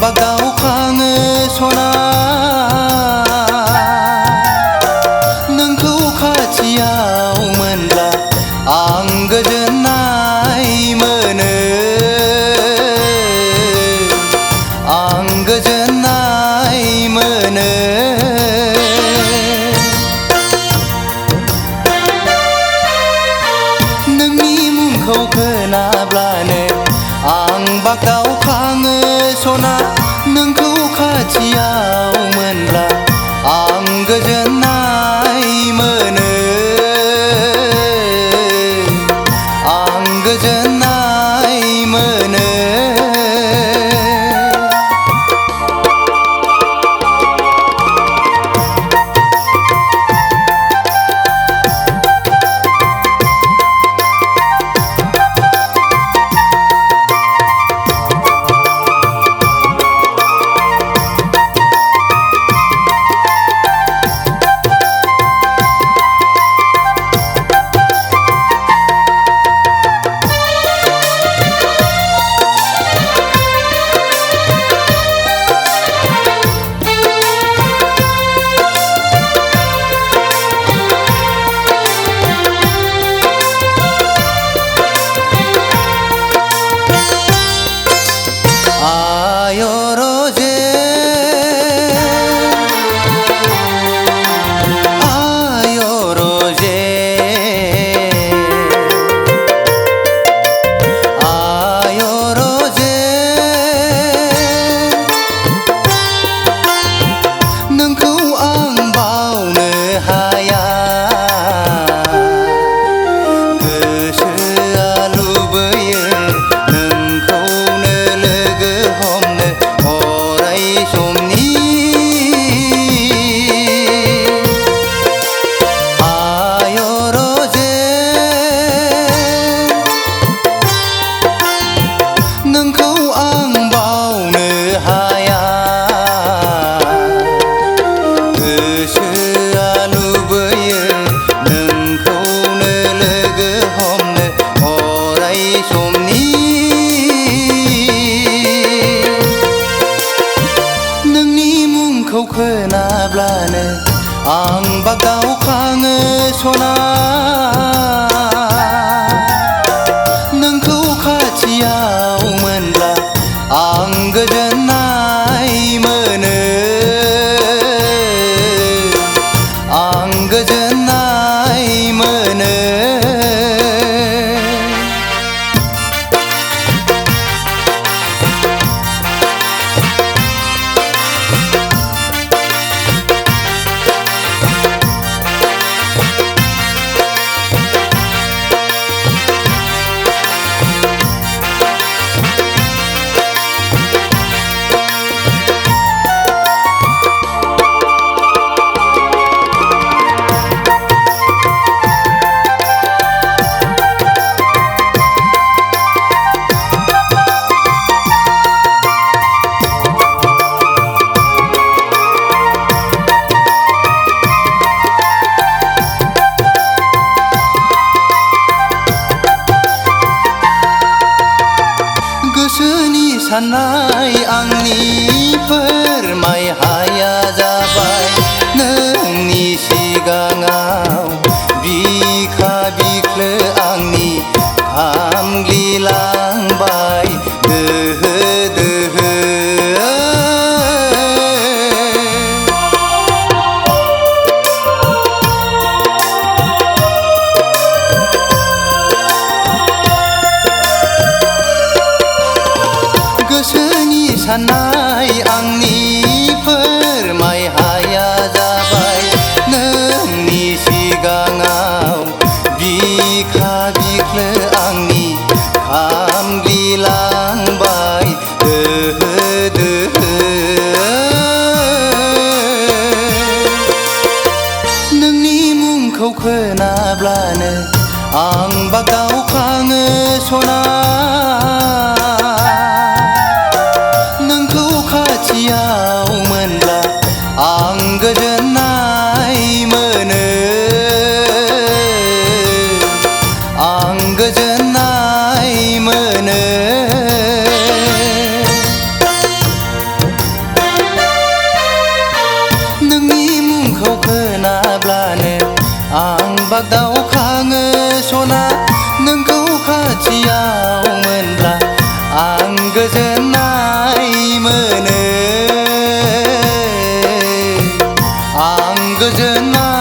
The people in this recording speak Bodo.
बागाव खाङो सना नोंखौ खाथियाव मोनब्ला आं गोजोननाय मोनो आं गोजोननाय मोनो नोंनि मुंखौ खोनाब्लानो आं बागाव खाङो सना नोंखौ खाथियाव मोनब्ला आं गोजोननाय मोनो आं गोजोननाय मोनो खोनाब्लानो आं बागाव खाङो सना नोंखौ खाथियाव मोनब्ला आं गोजोननाय मोनो आं गोजोननाय मोनो गोसोनि साननाय आंनि फोरमाय हाया जाबाय नोंनि सिगाङाव बिखा बिख्लो आंनि हामग्लिलांबाय दोहो दोहो गोसोनि साननाय आंनि फोरमाय हाया जाबाय नोंनि सिगाङाव बिखा बिख्लो आंनि हामग्लिलांबाय दोहो दोहो नोंनि मुंखौ खोनाब्लानो आं बागाव खाङो सना खाथियाव मोनब्ला आं गोजोननाय मोनो आं गोजोननाय मोनो मुंखौ खोनाब्लानो आं बागदावखाङो सना नोंखौ खाथियाव मोनब्ला आं गोजोननाय मोनो आं गोजोननाय